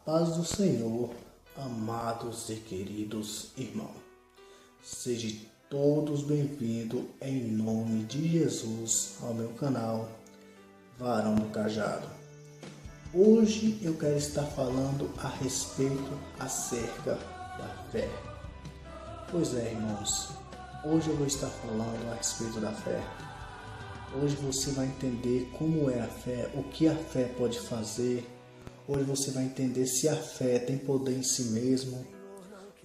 Paz do Senhor, amados e queridos irmãos. Sejam todos bem-vindos em nome de Jesus ao meu canal Varão do Cajado. Hoje eu quero estar falando a respeito acerca da fé. Pois é, irmãos, hoje eu vou estar falando a respeito da fé. Hoje você vai entender como é a fé, o que a fé pode fazer. Hoje você vai entender se a fé tem poder em si mesmo.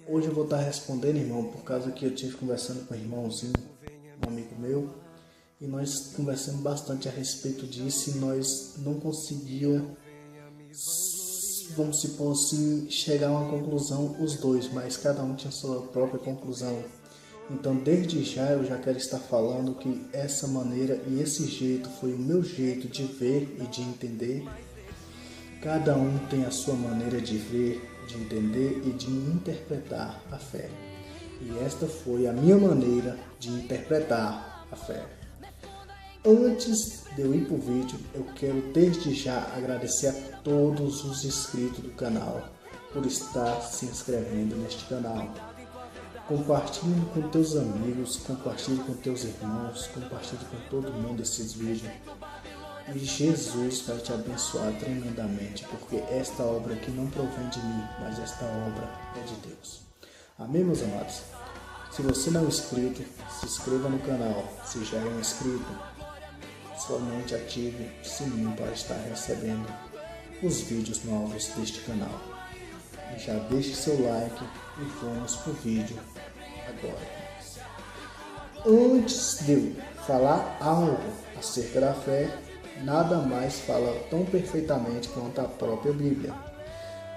Hoje eu vou estar respondendo, irmão, por causa que eu tive conversando com um irmãozinho, um amigo meu, e nós conversamos bastante a respeito disso e nós não conseguíamos, vamos supor assim, chegar a uma conclusão os dois, mas cada um tinha sua própria conclusão. Então, desde já eu já quero estar falando que essa maneira e esse jeito foi o meu jeito de ver e de entender. Cada um tem a sua maneira de ver, de entender e de interpretar a fé. E esta foi a minha maneira de interpretar a fé. Antes de eu ir para o vídeo, eu quero desde já agradecer a todos os inscritos do canal por estar se inscrevendo neste canal. Compartilhe com teus amigos, compartilhe com teus irmãos, compartilhe com todo mundo esses vídeos. E Jesus vai te abençoar tremendamente, porque esta obra aqui não provém de mim, mas esta obra é de Deus. Amém, meus amados? Se você não é inscrito, se inscreva no canal. Se já é um inscrito, somente ative o sininho para estar recebendo os vídeos novos deste canal. E já deixe seu like e vamos para o vídeo agora. Antes de eu falar algo acerca da fé, nada mais fala tão perfeitamente quanto a própria Bíblia.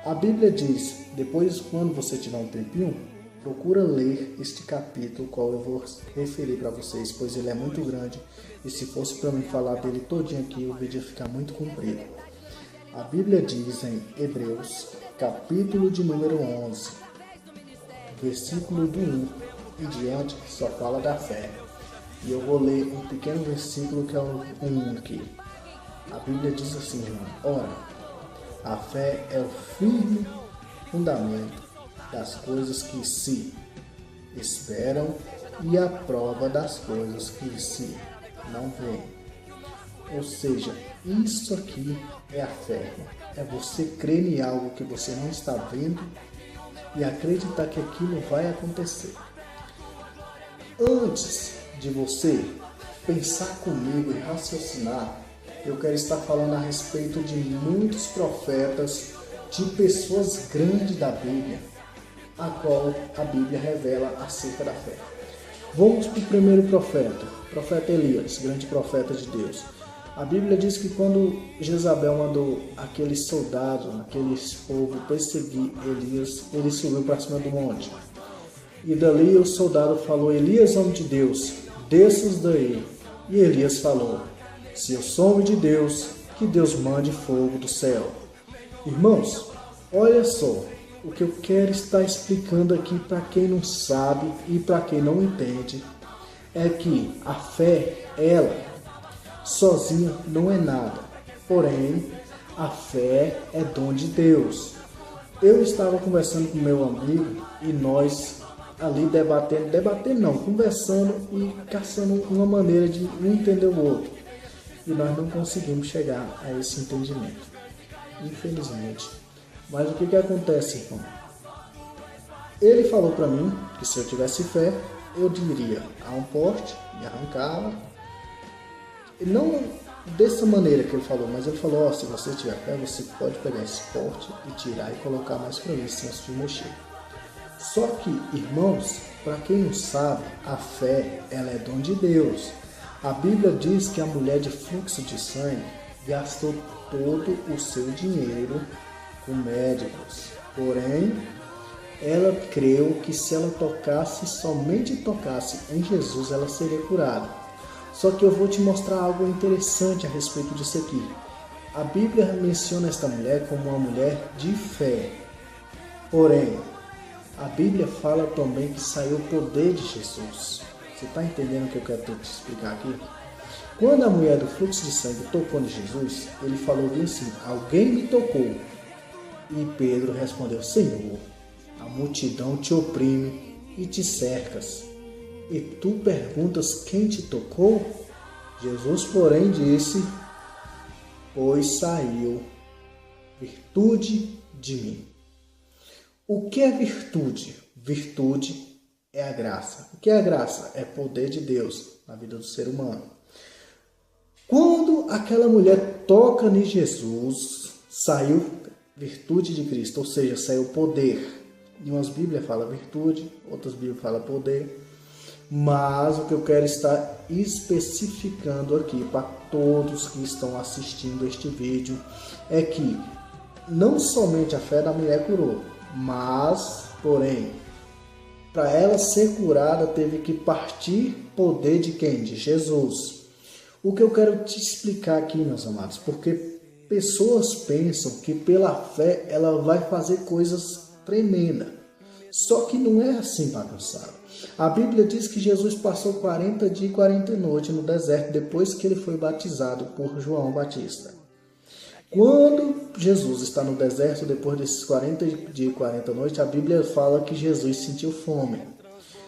A Bíblia diz, depois quando você tiver um tempinho, procura ler este capítulo, qual eu vou referir para vocês, pois ele é muito grande e se fosse para mim falar dele todinho aqui, o vídeo ia ficar muito comprido. A Bíblia diz em Hebreus, capítulo de número 11, versículo do 1 em diante, só fala da fé. E eu vou ler um pequeno versículo que é o 1 aqui. A Bíblia diz assim, irmão: ora, a fé é o firme fundamento das coisas que se esperam e a prova das coisas que se não veem. Ou seja, isso aqui é a fé. É você crer em algo que você não está vendo e acreditar que aquilo vai acontecer. Antes de você pensar comigo e raciocinar, eu quero estar falando a respeito de muitos profetas, de pessoas grandes da Bíblia, a qual a Bíblia revela acerca da fé. Vamos para o primeiro profeta, o profeta Elias, grande profeta de Deus. A Bíblia diz que quando Jezabel mandou aqueles soldados, aqueles povo perseguir Elias, ele subiu para cima do monte. E dali o soldado falou: Elias, homem de Deus, desças daí. E Elias falou: se eu sou homem de Deus, que Deus mande fogo do céu. Irmãos, olha só, o que eu quero estar explicando aqui para quem não sabe e para quem não entende, é que a fé, ela, sozinha não é nada. Porém, a fé é dom de Deus. Eu estava conversando com meu amigo e nós ali conversando e caçando uma maneira de um entender o outro. E nós não conseguimos chegar a esse entendimento, infelizmente. Mas o que acontece, irmão? Ele falou para mim que se eu tivesse fé, eu diria a um poste, me arrancava. E não dessa maneira que ele falou, mas ele falou: se você tiver fé, você pode pegar esse poste e tirar e colocar mais para mim, sem se mexer. Só que, irmãos, para quem não sabe, a fé, ela é dom de Deus. A Bíblia diz que a mulher de fluxo de sangue gastou todo o seu dinheiro com médicos. Porém, ela creu que se ela somente tocasse em Jesus, ela seria curada. Só que eu vou te mostrar algo interessante a respeito disso aqui. A Bíblia menciona esta mulher como uma mulher de fé. Porém, a Bíblia fala também que saiu o poder de Jesus. Você está entendendo o que eu quero te explicar aqui? Quando a mulher do fluxo de sangue tocou em Jesus, ele falou bem assim: alguém me tocou. E Pedro respondeu: Senhor, a multidão te oprime e te cercas, e tu perguntas quem te tocou? Jesus, porém, disse: pois saiu virtude de mim. O que é virtude? Virtude é a graça. O que é a graça? É poder de Deus na vida do ser humano. Quando aquela mulher toca em Jesus, saiu virtude de Cristo, ou seja, saiu poder. Em umas Bíblias fala virtude, outras Bíblias fala poder. Mas o que eu quero estar especificando aqui para todos que estão assistindo este vídeo é que não somente a fé da mulher curou, mas, porém, para ela ser curada teve que partir poder de quem? De Jesus. O que eu quero te explicar aqui, meus amados, porque pessoas pensam que pela fé ela vai fazer coisas tremendas. Só que não é assim, bagunçado. A Bíblia diz que Jesus passou 40 dias e 40 noites no deserto depois que ele foi batizado por João Batista. Quando Jesus está no deserto, depois desses 40 dias e 40 noites, a Bíblia fala que Jesus sentiu fome.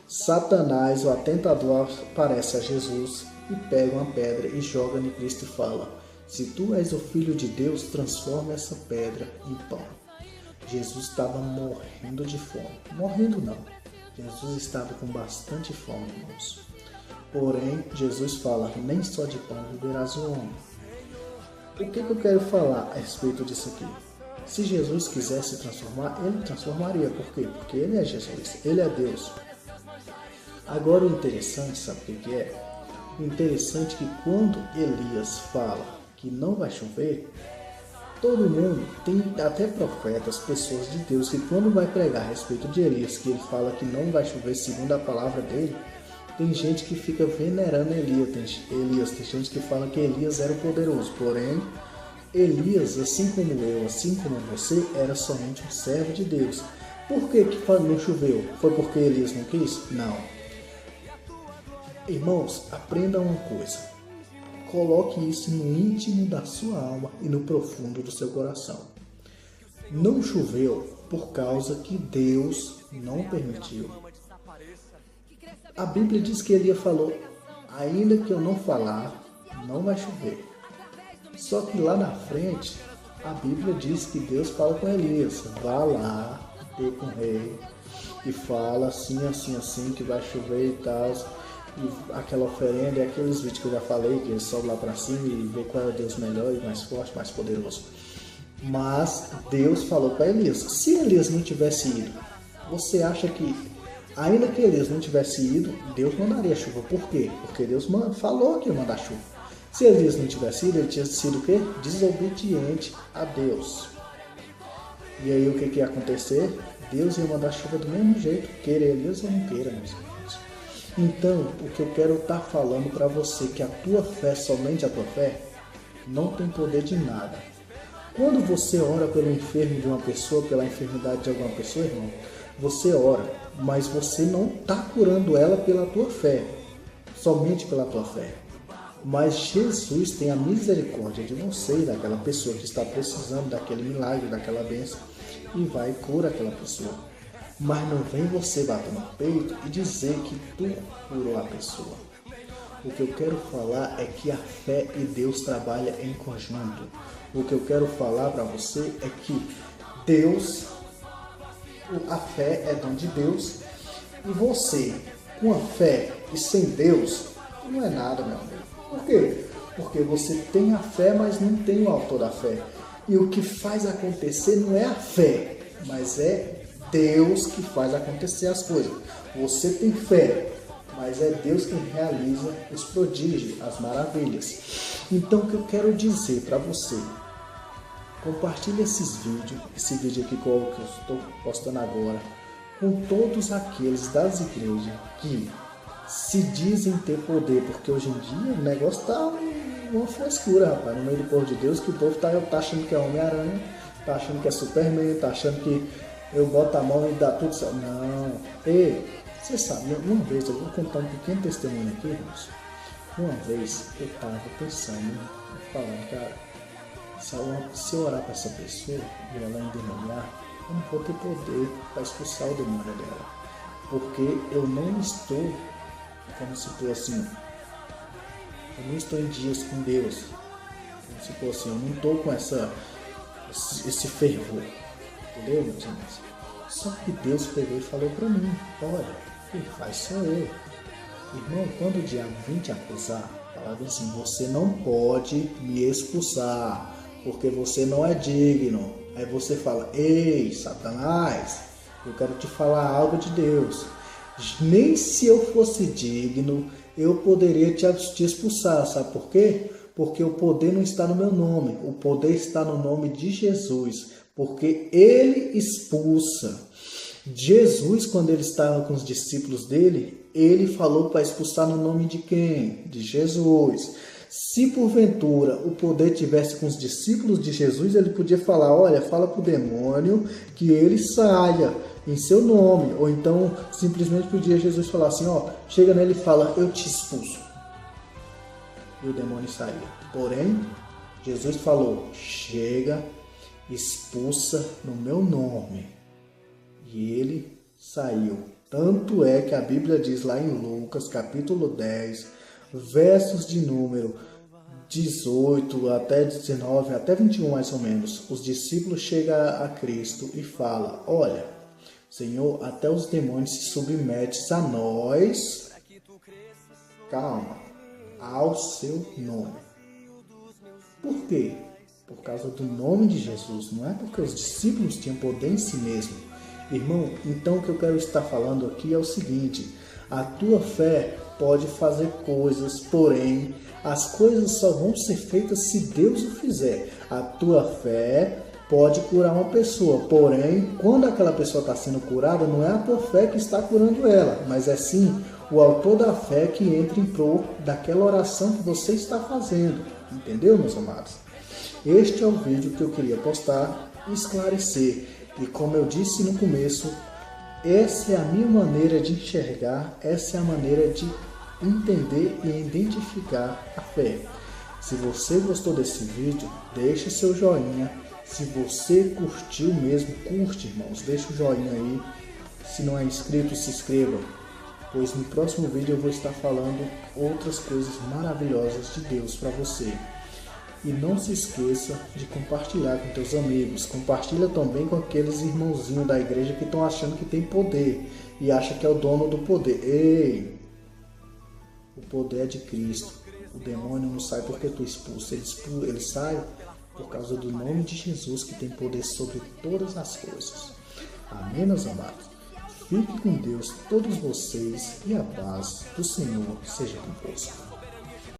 Satanás, o atentador, aparece a Jesus e pega uma pedra e joga em Cristo e fala: se tu és o Filho de Deus, transforma essa pedra em pão. Jesus estava morrendo de fome. Morrendo não. Jesus estava com bastante fome, irmãos. Porém, Jesus fala: nem só de pão viverás o homem. O que eu quero falar a respeito disso aqui? Se Jesus quisesse transformar, ele transformaria. Por quê? Porque ele é Jesus, ele é Deus. Agora o interessante, sabe o que é? O interessante é que quando Elias fala que não vai chover, todo mundo, tem até profetas, pessoas de Deus, que quando vai pregar a respeito de Elias, que ele fala que não vai chover segundo a palavra dele, tem gente que fica venerando Elias, tem gente que fala que Elias era o poderoso, porém, Elias, assim como eu, assim como você, era somente um servo de Deus. Por que não choveu? Foi porque Elias não quis? Não. Irmãos, aprendam uma coisa. Coloque isso no íntimo da sua alma e no profundo do seu coração. Não choveu por causa que Deus não permitiu. A Bíblia diz que Elias falou: ainda que eu não falar, não vai chover. Só que lá na frente, a Bíblia diz que Deus fala com Elias: vá lá, ter com o rei, e fala assim, assim, assim, que vai chover e tal. E aquela oferenda, é aqueles vídeos que eu já falei, que ele sobe lá para cima e vê qual é o Deus melhor e mais forte, mais poderoso. Mas Deus falou para Elias: se Elias não tivesse ido, você acha que, ainda que Elias não tivesse ido, Deus mandaria chuva? Por quê? Porque Deus falou que ia mandar chuva. Se Elias não tivesse ido, ele tinha sido o quê? Desobediente a Deus. E aí o que ia acontecer? Deus ia mandar chuva do mesmo jeito, queira Elias ou não queira, meus irmãos. Então, o que eu quero estar falando para você, que a tua fé, somente a tua fé, não tem poder de nada. Quando você ora pelo enfermo de uma pessoa, pela enfermidade de alguma pessoa, irmão, você ora, mas você não está curando ela pela tua fé, somente pela tua fé. Mas Jesus tem a misericórdia de você e daquela pessoa que está precisando daquele milagre, daquela bênção, e vai e cura aquela pessoa. Mas não vem você bater no peito e dizer que tu curou a pessoa. O que eu quero falar é que a fé e Deus trabalham em conjunto. O que eu quero falar para você é que Deus, a fé é dom de Deus, e você, com a fé e sem Deus, não é nada, meu amigo. Por quê? Porque você tem a fé, mas não tem o autor da fé. E o que faz acontecer não é a fé, mas é Deus que faz acontecer as coisas. Você tem fé, mas é Deus quem realiza os prodígios, as maravilhas. Então o que eu quero dizer para você, compartilhe esses vídeos, esse vídeo aqui que eu estou postando agora, com todos aqueles das igrejas que se dizem ter poder, porque hoje em dia o negócio tá uma frescura, rapaz, no meio do povo de Deus, que o povo tá achando que é Homem-Aranha, tá achando que é Superman, tá achando que eu boto a mão e dá tudo certo. Não. Ei, você sabe, uma vez, eu vou contar um pequeno testemunho aqui, irmãos. Uma vez eu estava pensando, falando, cara, Se eu orar para essa pessoa e ela endemoniar, eu não vou ter poder para expulsar o demônio dela. Porque eu não estou, como se for assim, eu não estou em dias com Deus. Como se for assim, eu não estou com esse fervor. Entendeu, meus irmãos? Só que Deus pegou e falou para mim: olha, quem faz sou eu. Irmão, quando o diabo vem te acusar, falava assim: você não pode me expulsar, porque você não é digno. Aí você fala: ei, Satanás, eu quero te falar algo de Deus. Nem se eu fosse digno, eu poderia te expulsar. Sabe por quê? Porque o poder não está no meu nome, o poder está no nome de Jesus, porque Ele expulsa. Jesus, quando ele estava com os discípulos dele, ele falou para expulsar no nome de quem? De Jesus. Se porventura o poder tivesse com os discípulos de Jesus, ele podia falar: olha, fala para o demônio que ele saia em seu nome. Ou então simplesmente podia Jesus falar assim: ó, chega nele e fala: eu te expulso. E o demônio saía. Porém, Jesus falou: chega, expulsa no meu nome. E ele saiu. Tanto é que a Bíblia diz lá em Lucas, capítulo 10, versos de número 18 até 19, até 21 mais ou menos. Os discípulos chegam a Cristo e falam: olha, Senhor, até os demônios se submetem a nós. Calma, ao seu nome. Por quê? Por causa do nome de Jesus. Não é porque os discípulos tinham poder em si mesmo. Irmão, então o que eu quero estar falando aqui é o seguinte: a tua fé pode fazer coisas, porém, as coisas só vão ser feitas se Deus o fizer. A tua fé pode curar uma pessoa, porém, quando aquela pessoa está sendo curada, não é a tua fé que está curando ela, mas é sim o autor da fé que entra em prol daquela oração que você está fazendo. Entendeu, meus amados? Este é o vídeo que eu queria postar e esclarecer. E como eu disse no começo, essa é a minha maneira de enxergar, essa é a maneira de entender e identificar a fé. Se você gostou desse vídeo, deixe seu joinha. Se você curtiu mesmo, curte, irmãos, deixa o joinha aí. Se não é inscrito, se inscreva, pois no próximo vídeo eu vou estar falando outras coisas maravilhosas de Deus para você. E não se esqueça de compartilhar com teus amigos. Compartilha também com aqueles irmãozinhos da igreja que estão achando que tem poder e acham que é o dono do poder. Ei! O poder é de Cristo. O demônio não sai porque tu expulsa. Ele sai por causa do nome de Jesus, que tem poder sobre todas as coisas. Amém, meus amados? Fique com Deus, todos vocês, e a paz do Senhor seja convosco.